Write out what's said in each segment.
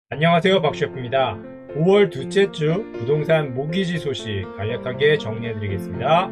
안녕하세요, 박셰프입니다. 5월 둘째 주 부동산 모기지 소식 간략하게 정리해드리겠습니다.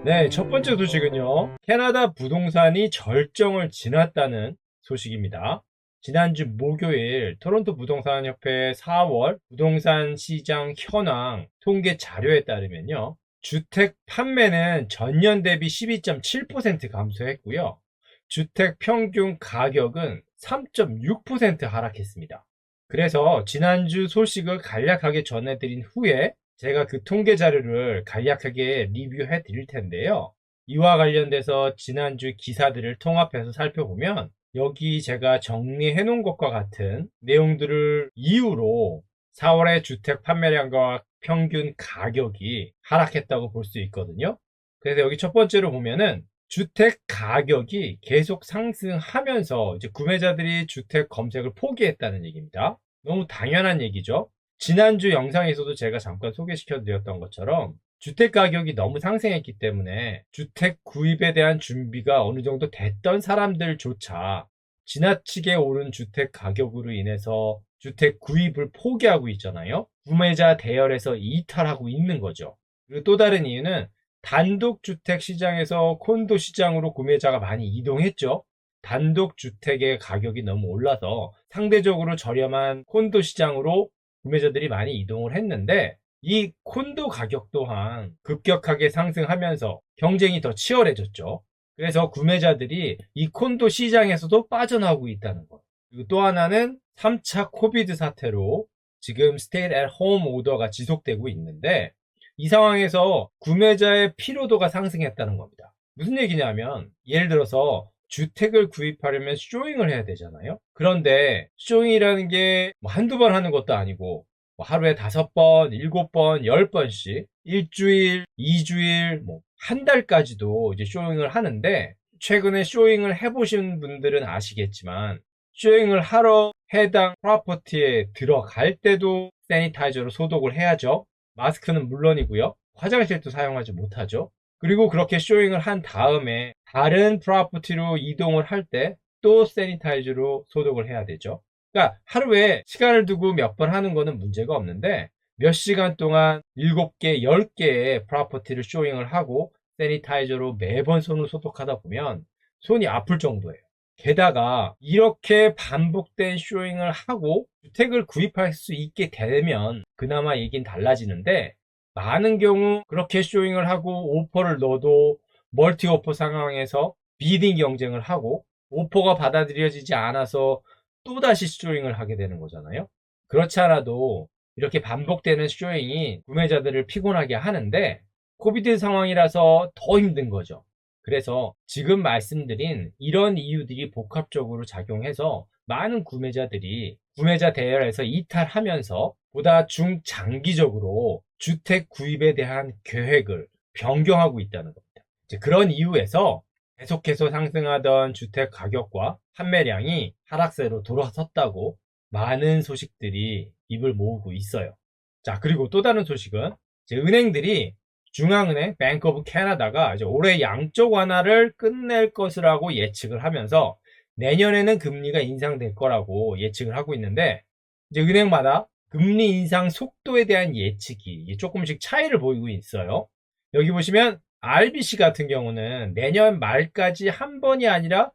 네, 첫 번째 소식은요. 캐나다 부동산이 절정을 지났다는 소식입니다. 지난주 목요일 토론토 부동산협회 4월 부동산 시장 현황 통계 자료에 따르면요. 주택 판매는 전년 대비 12.7% 감소했고요. 주택 평균 가격은 3.6% 하락했습니다. 그래서 지난주 소식을 간략하게 전해드린 후에 제가 그 통계 자료를 간략하게 리뷰해 드릴 텐데요. 이와 관련돼서 지난주 기사들을 통합해서 살펴보면 여기 제가 정리해 놓은 것과 같은 내용들을 이유로 4월의 주택 판매량과 평균 가격이 하락했다고 볼 수 있거든요. 그래서 여기 첫 번째로 보면은 주택 가격이 계속 상승하면서 이제 구매자들이 주택 검색을 포기했다는 얘기입니다. 너무 당연한 얘기죠. 지난주 영상에서도 제가 잠깐 소개시켜 드렸던 것처럼 주택 가격이 너무 상승했기 때문에 주택 구입에 대한 준비가 어느 정도 됐던 사람들조차 지나치게 오른 주택 가격으로 인해서 주택 구입을 포기하고 있잖아요. 구매자 대열에서 이탈하고 있는 거죠. 그리고 또 다른 이유는 단독주택 시장에서 콘도 시장으로 구매자가 많이 이동했죠. 단독주택의 가격이 너무 올라서 상대적으로 저렴한 콘도 시장으로 구매자들이 많이 이동을 했는데 이 콘도 가격 또한 급격하게 상승하면서 경쟁이 더 치열해졌죠. 그래서 구매자들이 이 콘도 시장에서도 빠져나오고 있다는 것. 그리고 또 하나는 3차 코비드 사태로 지금 stay at home 오더가 지속되고 있는데 이 상황에서 구매자의 피로도가 상승했다는 겁니다. 무슨 얘기냐면 예를 들어서 주택을 구입하려면 쇼잉을 해야 되잖아요. 그런데 쇼잉이라는 게 한두 번 하는 것도 아니고 하루에 5번, 7번, 10번씩 일주일, 2주일, 한 달까지도 이제 쇼잉을 하는데 최근에 쇼잉을 해보신 분들은 아시겠지만 쇼잉을 하러 해당 프로퍼티에 들어갈 때도 세니타이저로 소독을 해야죠. 마스크는 물론이고요. 화장실도 사용하지 못하죠. 그리고 그렇게 쇼잉을 한 다음에 다른 프로퍼티로 이동을 할 때 또 세니타이저로 소독을 해야 되죠. 그러니까 하루에 시간을 두고 몇 번 하는 거는 문제가 없는데 몇 시간 동안 7개, 10개의 프로퍼티를 쇼잉을 하고 세니타이저로 매번 손을 소독하다 보면 손이 아플 정도예요. 게다가 이렇게 반복된 쇼잉을 하고 주택을 구입할 수 있게 되면 그나마 얘긴 달라지는데 많은 경우 그렇게 쇼잉을 하고 오퍼를 넣어도 멀티 오퍼 상황에서 비딩 경쟁을 하고 오퍼가 받아들여지지 않아서 또다시 쇼잉을 하게 되는 거잖아요. 그렇지 않아도 이렇게 반복되는 쇼잉이 구매자들을 피곤하게 하는데 코비드 상황이라서 더 힘든 거죠. 그래서 지금 말씀드린 이런 이유들이 복합적으로 작용해서 많은 구매자들이 구매자 대열에서 이탈하면서 보다 중장기적으로 주택 구입에 대한 계획을 변경하고 있다는 겁니다. 이제 그런 이유에서 계속해서 상승하던 주택 가격과 판매량이 하락세로 돌아섰다고 많은 소식들이 입을 모으고 있어요. 자, 그리고 또 다른 소식은 이제 은행들이 중앙은행 뱅크 오브 캐나다가 이제 올해 양적 완화를 끝낼 것이라고 예측을 하면서 내년에는 금리가 인상될 거라고 예측을 하고 있는데 이제 은행마다 금리 인상 속도에 대한 예측이 조금씩 차이를 보이고 있어요. 여기 보시면 RBC 같은 경우는 내년 말까지 한 번이 아니라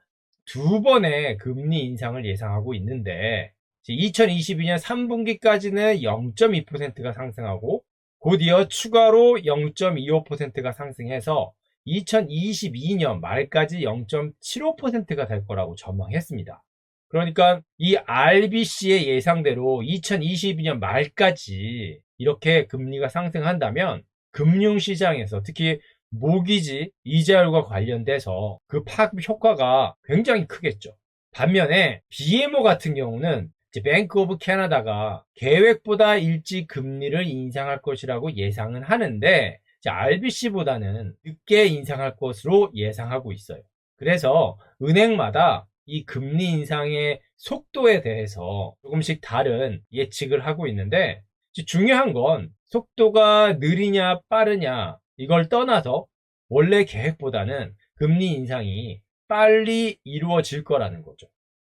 두 번의 금리 인상을 예상하고 있는데 2022년 3분기까지는 0.2%가 상승하고 곧이어 추가로 0.25%가 상승해서 2022년 말까지 0.75%가 될 거라고 전망했습니다. 그러니까 이 RBC의 예상대로 2022년 말까지 이렇게 금리가 상승한다면 금융시장에서 특히 모기지 이자율과 관련돼서 그 파급 효과가 굉장히 크겠죠. 반면에 BMO 같은 경우는 뱅크 오브 캐나다가 계획보다 일찍 금리를 인상할 것이라고 예상은 하는데 RBC보다는 늦게 인상할 것으로 예상하고 있어요. 그래서 은행마다 이 금리 인상의 속도에 대해서 조금씩 다른 예측을 하고 있는데 중요한 건 속도가 느리냐 빠르냐 이걸 떠나서 원래 계획보다는 금리 인상이 빨리 이루어질 거라는 거죠.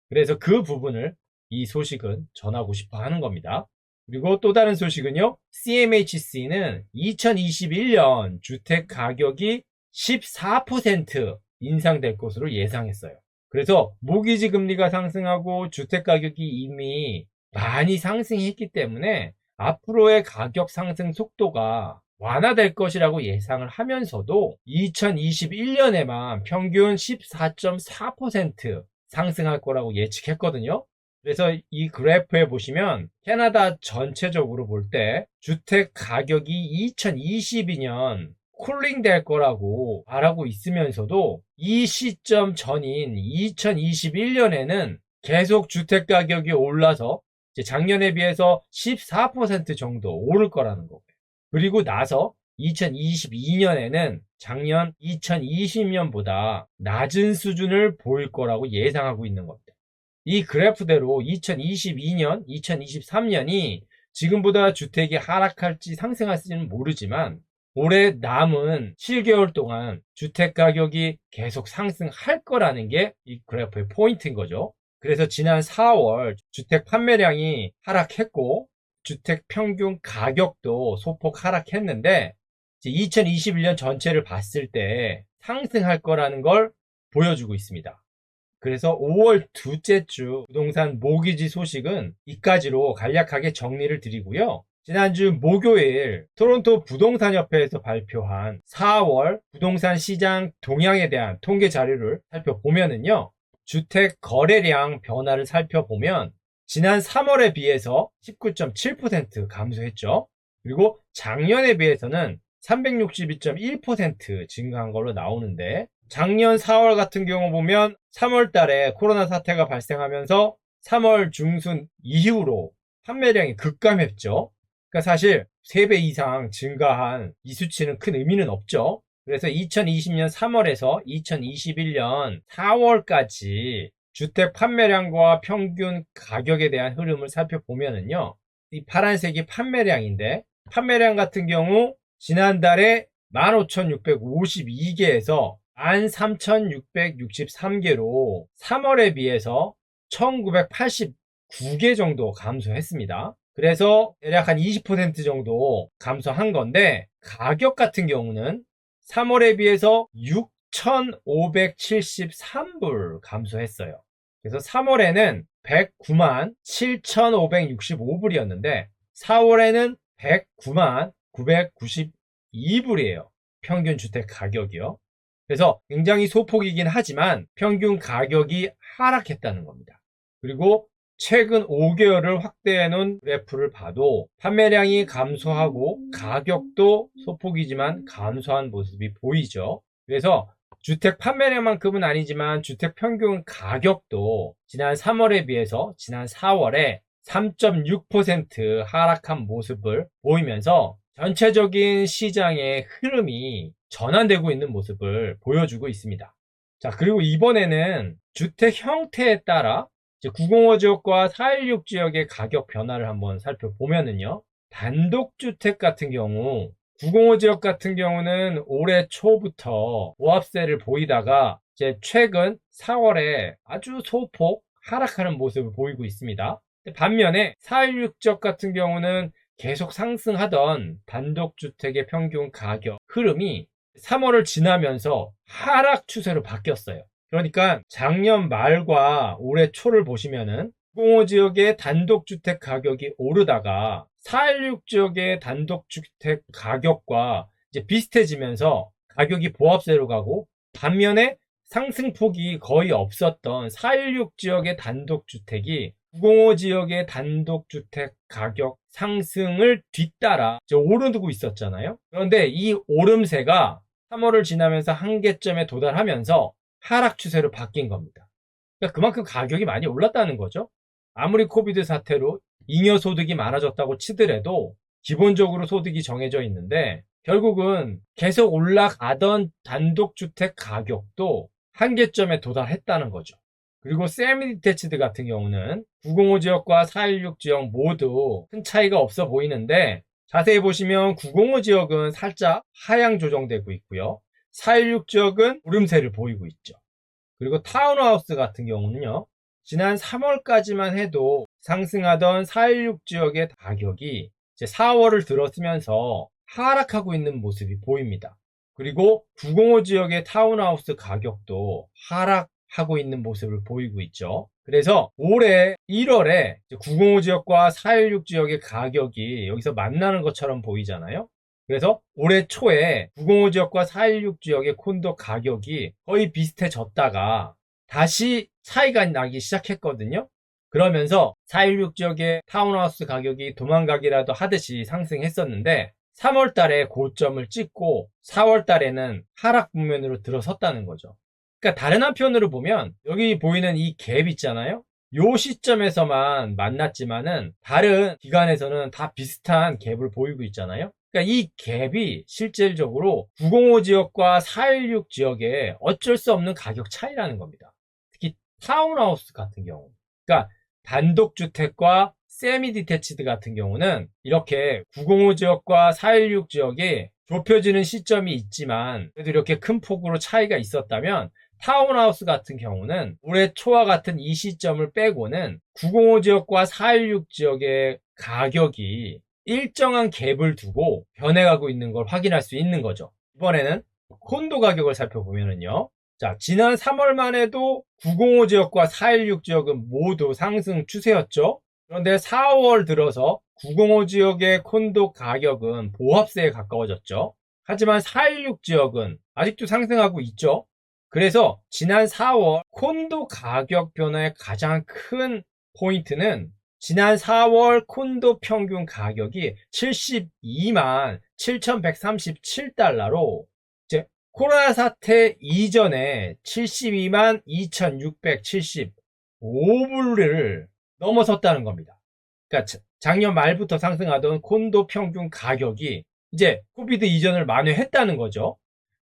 그래서 그 부분을 이 소식은 전하고 싶어 하는 겁니다. 그리고 또 다른 소식은요. CMHC는 2021년 주택 가격이 14% 인상될 것으로 예상했어요. 그래서 모기지 금리가 상승하고 주택 가격이 이미 많이 상승했기 때문에 앞으로의 가격 상승 속도가 완화될 것이라고 예상을 하면서도 2021년에만 평균 14.4% 상승할 거라고 예측했거든요. 그래서 이 그래프에 보시면 캐나다 전체적으로 볼 때 주택 가격이 2022년 쿨링 될 거라고 말하고 있으면서도 이 시점 전인 2021년에는 계속 주택 가격이 올라서 작년에 비해서 14% 정도 오를 거라는 거고요. 그리고 나서 2022년에는 작년 2020년보다 낮은 수준을 보일 거라고 예상하고 있는 겁니다. 이 그래프대로 2022년, 2023년이 지금보다 주택이 하락할지 상승할지는 모르지만 올해 남은 7개월 동안 주택 가격이 계속 상승할 거라는 게 이 그래프의 포인트인 거죠. 그래서 지난 4월 주택 판매량이 하락했고 주택 평균 가격도 소폭 하락했는데 2021년 전체를 봤을 때 상승할 거라는 걸 보여주고 있습니다. 그래서 5월 둘째 주 부동산 모기지 소식은 이까지로 간략하게 정리를 드리고요. 지난주 목요일 토론토 부동산협회에서 발표한 4월 부동산 시장 동향에 대한 통계 자료를 살펴보면은요. 주택 거래량 변화를 살펴보면 지난 3월에 비해서 19.7% 감소했죠. 그리고 작년에 비해서는 362.1% 증가한 걸로 나오는데 작년 4월 같은 경우 보면 3월 달에 코로나 사태가 발생하면서 3월 중순 이후로 판매량이 급감했죠. 그러니까 사실 3배 이상 증가한 이 수치는 큰 의미는 없죠. 그래서 2020년 3월에서 2021년 4월까지 주택 판매량과 평균 가격에 대한 흐름을 살펴보면은요. 이 파란색이 판매량인데 판매량 같은 경우 지난달에 15,652개에서 13,663개로 3월에 비해서 1,989개 정도 감소했습니다. 그래서 대략 한 20% 정도 감소한 건데 가격 같은 경우는 3월에 비해서 6,573불 감소했어요. 그래서 3월에는 109만 7,565불이었는데 4월에는 109만 992불이에요. 평균 주택 가격이요. 그래서 굉장히 소폭이긴 하지만 평균 가격이 하락했다는 겁니다. 그리고 최근 5개월을 확대해 놓은 그래프를 봐도 판매량이 감소하고 가격도 소폭이지만 감소한 모습이 보이죠. 그래서 주택 판매량만큼은 아니지만 주택 평균 가격도 지난 3월에 비해서 지난 4월에 3.6% 하락한 모습을 보이면서 전체적인 시장의 흐름이 전환되고 있는 모습을 보여주고 있습니다. 자, 그리고 이번에는 주택 형태에 따라 905 지역과 416 지역의 가격 변화를 한번 살펴보면은요. 단독주택 같은 경우 905 지역 같은 경우는 올해 초부터 보합세를 보이다가 이제 최근 4월에 아주 소폭 하락하는 모습을 보이고 있습니다. 반면에 416 지역 같은 경우는 계속 상승하던 단독주택의 평균 가격 흐름이 3월을 지나면서 하락 추세로 바뀌었어요. 그러니까 작년 말과 올해 초를 보시면은 905 지역의 단독주택 가격이 오르다가 416 지역의 단독주택 가격과 이제 비슷해지면서 가격이 보합세로 가고 반면에 상승폭이 거의 없었던 416 지역의 단독주택이 905 지역의 단독주택 가격 상승을 뒤따라 오르고 있었잖아요. 그런데 이 오름세가 3월을 지나면서 한계점에 도달하면서 하락 추세로 바뀐 겁니다. 그러니까 그만큼 가격이 많이 올랐다는 거죠. 아무리 코비드 사태로 잉여 소득이 많아졌다고 치더라도 기본적으로 소득이 정해져 있는데 결국은 계속 올라가던 단독주택 가격도 한계점에 도달했다는 거죠. 그리고 세미디태치드 같은 경우는 905 지역과 416 지역 모두 큰 차이가 없어 보이는데 자세히 보시면 905 지역은 살짝 하향 조정되고 있고요. 416 지역은 오름세를 보이고 있죠. 그리고 타운하우스 같은 경우는요. 지난 3월까지만 해도 상승하던 416 지역의 가격이 이제 4월을 들어서면서 하락하고 있는 모습이 보입니다. 그리고 905 지역의 타운하우스 가격도 하락하고 있는 모습을 보이고 있죠. 그래서 올해 1월에 905 지역과 416 지역의 가격이 여기서 만나는 것처럼 보이잖아요. 그래서 올해 초에 905 지역과 416 지역의 콘도 가격이 거의 비슷해졌다가 다시 차이가 나기 시작했거든요. 그러면서 416 지역의 타운하우스 가격이 도망가기라도 하듯이 상승했었는데 3월 달에 고점을 찍고 4월 달에는 하락 국면으로 들어섰다는 거죠. 그러니까 다른 한편으로 보면 여기 보이는 이 갭 있잖아요. 요 시점에서만 만났지만은 다른 기간에서는 다 비슷한 갭을 보이고 있잖아요. 그러니까 이 갭이 실질적으로 905 지역과 416 지역의 어쩔 수 없는 가격 차이라는 겁니다. 특히 타운하우스 같은 경우. 그러니까 단독주택과 세미 디태치드 같은 경우는 이렇게 905 지역과 416 지역이 좁혀지는 시점이 있지만 그래도 이렇게 큰 폭으로 차이가 있었다면 타운하우스 같은 경우는 올해 초와 같은 이 시점을 빼고는 905 지역과 416 지역의 가격이 일정한 갭을 두고 변해가고 있는 걸 확인할 수 있는 거죠. 이번에는 콘도 가격을 살펴보면요. 자, 지난 3월만 해도 905 지역과 416 지역은 모두 상승 추세였죠. 그런데 4월 들어서 905 지역의 콘도 가격은 보합세에 가까워졌죠. 하지만 416 지역은 아직도 상승하고 있죠. 그래서 지난 4월 콘도 가격 변화의 가장 큰 포인트는 지난 4월 콘도 평균 가격이 72만 7,137달러로 이제 코로나 사태 이전에 72만 2,675불을 넘어섰다는 겁니다. 그러니까 작년 말부터 상승하던 콘도 평균 가격이 이제 코비드 이전을 만회했다는 거죠.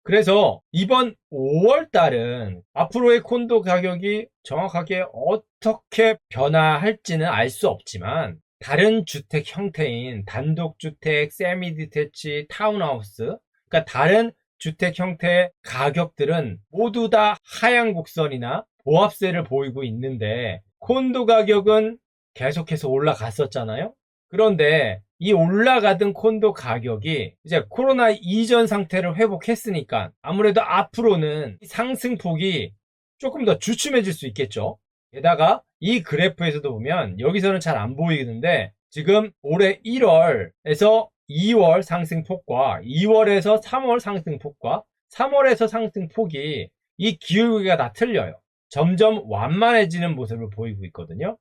그래서 이번 5월 달은 앞으로의 콘도 가격이 정확하게 어떻게 변화할지는 알 수 없지만 다른 주택 형태인 단독주택, 세미디태치, 타운하우스, 그러니까 다른 주택 형태의 가격들은 모두 다 하향 곡선이나 보합세를 보이고 있는데 콘도 가격은 계속해서 올라갔었잖아요. 그런데 이 올라가던 콘도 가격이 이제 코로나 이전 상태를 회복했으니까 아무래도 앞으로는 상승폭이 조금 더 주춤해질 수 있겠죠. 게다가 이 그래프에서도 보면 여기서는 잘 안 보이는데 지금 올해 1월에서 2월 상승폭과 2월에서 3월 상승폭과 3월에서 상승폭이 이 기울기가 다 틀려요. 점점 완만해지는 모습을 보이고 있거든요.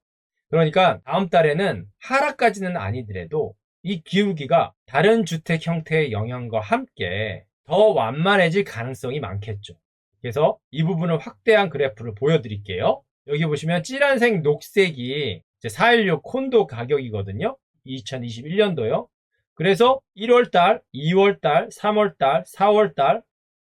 그러니까 다음 달에는 하락까지는 아니더라도 이 기울기가 다른 주택 형태의 영향과 함께 더 완만해질 가능성이 많겠죠. 그래서 이 부분을 확대한 그래프를 보여드릴게요. 여기 보시면 찌란색 녹색이 416 콘도 가격이거든요. 2021년도요. 그래서 1월달, 2월달, 3월달, 4월달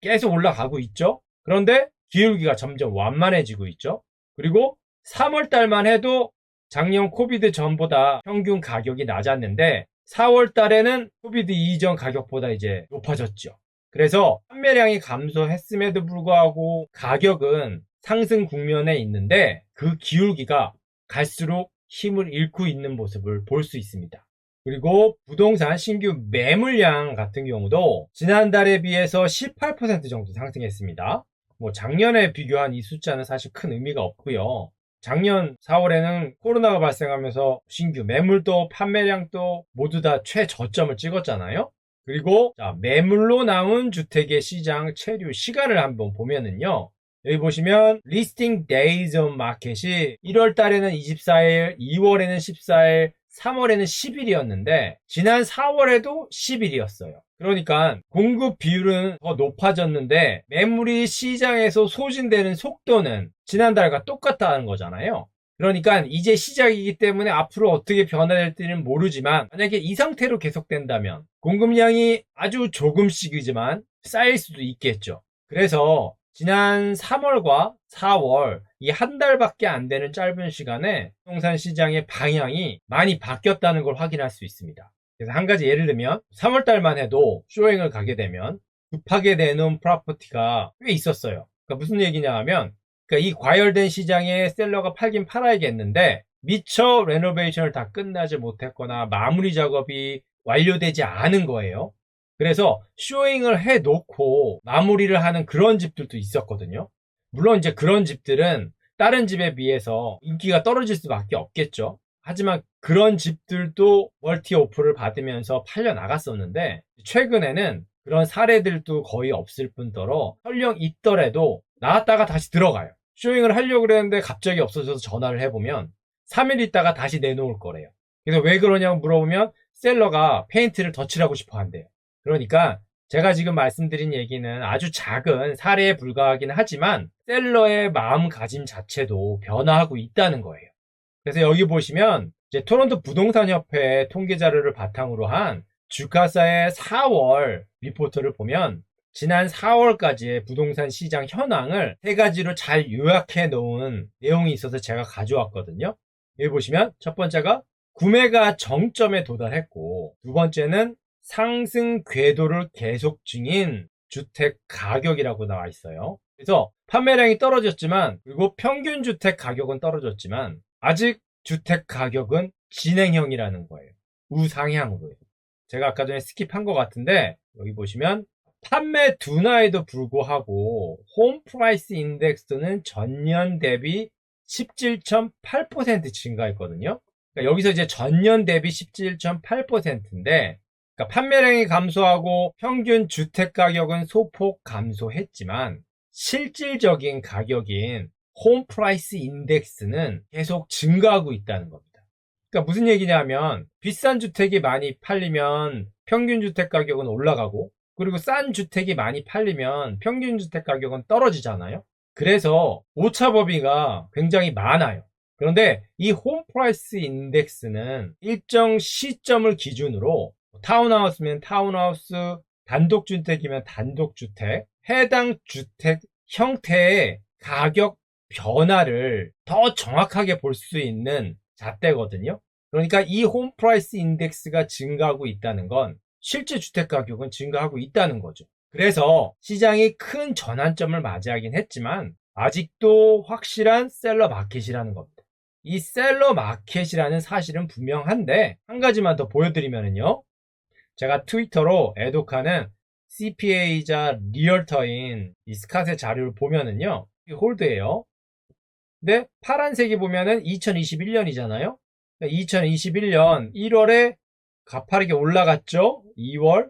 계속 올라가고 있죠. 그런데 기울기가 점점 완만해지고 있죠. 그리고 3월달만 해도 작년 코비드 전보다 평균 가격이 낮았는데 4월 달에는 코비드 이전 가격보다 이제 높아졌죠. 그래서 판매량이 감소했음에도 불구하고 가격은 상승 국면에 있는데 그 기울기가 갈수록 힘을 잃고 있는 모습을 볼 수 있습니다. 그리고 부동산 신규 매물량 같은 경우도 지난달에 비해서 18% 정도 상승했습니다. 뭐 작년에 비교한 이 숫자는 사실 큰 의미가 없고요. 작년 4월에는 코로나가 발생하면서 신규 매물도 판매량도 모두 다 최저점을 찍었잖아요. 그리고 매물로 나온 주택의 시장 체류 시간을 한번 보면은요. 여기 보시면 리스팅 데이즈 온 마켓이 1월 달에는 24일, 2월에는 14일, 3월에는 10일이었는데 지난 4월에도 10일이었어요. 그러니까 공급 비율은 더 높아졌는데 매물이 시장에서 소진되는 속도는 지난달과 똑같다는 거잖아요. 그러니까 이제 시작이기 때문에 앞으로 어떻게 변화될지는 모르지만 만약에 이 상태로 계속된다면 공급량이 아주 조금씩이지만 쌓일 수도 있겠죠. 그래서 지난 3월과 4월 이 한 달밖에 안 되는 짧은 시간에 부동산 시장의 방향이 많이 바뀌었다는 걸 확인할 수 있습니다. 그래서 한 가지 예를 들면 3월 달만 해도 쇼잉을 가게 되면 급하게 내놓은 프로퍼티가 꽤 있었어요. 그러니까 무슨 얘기냐 하면 그러니까 이 과열된 시장에 셀러가 팔긴 팔아야겠는데 미처 레노베이션을 다 끝나지 못했거나 마무리 작업이 완료되지 않은 거예요. 그래서 쇼잉을 해놓고 마무리를 하는 그런 집들도 있었거든요. 물론 이제 그런 집들은 다른 집에 비해서 인기가 떨어질 수밖에 없겠죠. 하지만 그런 집들도 멀티 오프를 받으면서 팔려 나갔었는데 최근에는 그런 사례들도 거의 없을 뿐더러 설령 있더라도 나왔다가 다시 들어가요. 쇼잉을 하려고 그랬는데 갑자기 없어져서 전화를 해보면 3일 있다가 다시 내놓을 거래요. 그래서 왜 그러냐고 물어보면 셀러가 페인트를 덧칠하고 싶어 한대요. 그러니까 제가 지금 말씀드린 얘기는 아주 작은 사례에 불과하긴 하지만 셀러의 마음가짐 자체도 변화하고 있다는 거예요. 그래서 여기 보시면 이제 토론토 부동산협회 통계 자료를 바탕으로 한 주가사의 4월 리포트를 보면 지난 4월까지의 부동산 시장 현황을 세 가지로 잘 요약해 놓은 내용이 있어서 제가 가져왔거든요. 여기 보시면 첫 번째가 구매가 정점에 도달했고, 두 번째는 상승 궤도를 계속 중인 주택 가격이라고 나와 있어요. 그래서 판매량이 떨어졌지만, 그리고 평균 주택 가격은 떨어졌지만 아직 주택 가격은 진행형이라는 거예요. 우상향으로요. 제가 아까 전에 스킵한 것 같은데 여기 보시면 판매 둔화에도 불구하고 홈 프라이스 인덱스는 전년 대비 17.8% 증가했거든요. 그러니까 여기서 이제 전년 대비 17.8%인데 그러니까 판매량이 감소하고 평균 주택 가격은 소폭 감소했지만 실질적인 가격인 홈 프라이스 인덱스는 계속 증가하고 있다는 겁니다. 그러니까 무슨 얘기냐면 비싼 주택이 많이 팔리면 평균 주택 가격은 올라가고 그리고 싼 주택이 많이 팔리면 평균 주택 가격은 떨어지잖아요. 그래서 오차 범위가 굉장히 많아요. 그런데 이 홈 프라이스 인덱스는 일정 시점을 기준으로 타운하우스면 타운하우스, 단독주택이면 단독주택, 해당 주택 형태의 가격 변화를 더 정확하게 볼 수 있는 잣대거든요. 그러니까 이 홈 프라이스 인덱스가 증가하고 있다는 건 실제 주택 가격은 증가하고 있다는 거죠. 그래서 시장이 큰 전환점을 맞이하긴 했지만 아직도 확실한 셀러 마켓이라는 겁니다. 이 셀러 마켓이라는 사실은 분명한데 한 가지만 더 보여드리면요. 제가 트위터로 애독하는 CPA이자 리얼터인 이 스캇의 자료를 보면은요. 홀드예요. 근데 파란색이 보면은 2021년이잖아요. 2021년 1월에 가파르게 올라갔죠. 2월,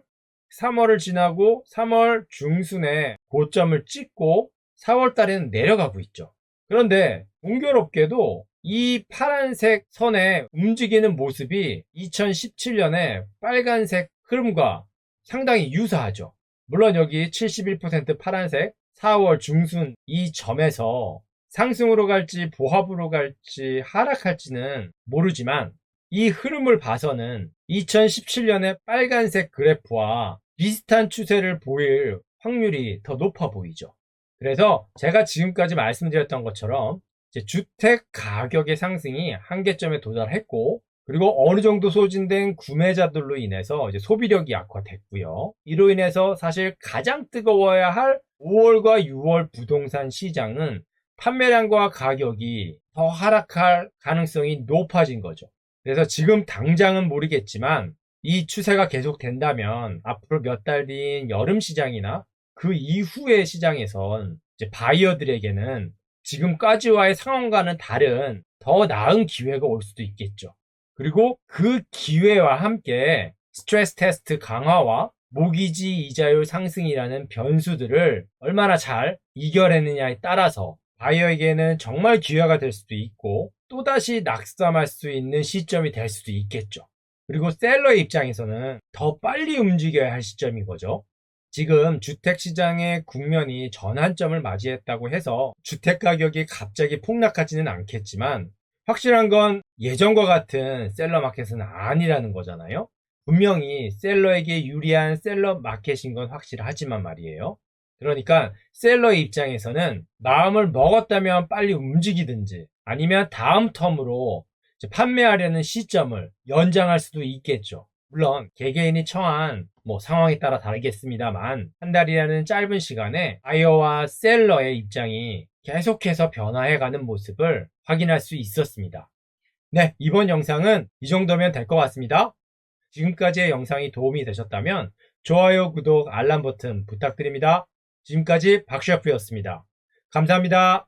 3월을 지나고 3월 중순에 고점을 찍고 4월 달에는 내려가고 있죠. 그런데 공교롭게도 이 파란색 선에 움직이는 모습이 2017년에 빨간색 흐름과 상당히 유사하죠. 물론 여기 71% 파란색 4월 중순 이 점에서 상승으로 갈지 보합으로 갈지 하락할지는 모르지만 이 흐름을 봐서는 2017년의 빨간색 그래프와 비슷한 추세를 보일 확률이 더 높아 보이죠. 그래서 제가 지금까지 말씀드렸던 것처럼 주택 가격의 상승이 한계점에 도달했고 그리고 어느 정도 소진된 구매자들로 인해서 이제 소비력이 약화됐고요. 이로 인해서 사실 가장 뜨거워야 할 5월과 6월 부동산 시장은 판매량과 가격이 더 하락할 가능성이 높아진 거죠. 그래서 지금 당장은 모르겠지만 이 추세가 계속된다면 앞으로 몇 달 뒤인 여름 시장이나 그 이후의 시장에선 이제 바이어들에게는 지금까지와의 상황과는 다른 더 나은 기회가 올 수도 있겠죠. 그리고 그 기회와 함께 스트레스 테스트 강화와 모기지 이자율 상승이라는 변수들을 얼마나 잘 이겨내느냐에 따라서 바이어에게는 정말 기회가 될 수도 있고 또다시 낙담할 수 있는 시점이 될 수도 있겠죠. 그리고 셀러의 입장에서는 더 빨리 움직여야 할 시점인 거죠. 지금 주택시장의 국면이 전환점을 맞이했다고 해서 주택가격이 갑자기 폭락하지는 않겠지만 확실한 건 예전과 같은 셀러 마켓은 아니라는 거잖아요. 분명히 셀러에게 유리한 셀러 마켓인 건 확실하지만 말이에요. 그러니까 셀러의 입장에서는 마음을 먹었다면 빨리 움직이든지 아니면 다음 텀으로 판매하려는 시점을 연장할 수도 있겠죠. 물론 개개인이 처한 상황에 따라 다르겠습니다만 한 달이라는 짧은 시간에 바이어와 셀러의 입장이 계속해서 변화해가는 모습을 확인할 수 있었습니다. 네, 이번 영상은 이 정도면 될 것 같습니다. 지금까지의 영상이 도움이 되셨다면 좋아요, 구독, 알람 버튼 부탁드립니다. 지금까지 박셰프였습니다. 감사합니다.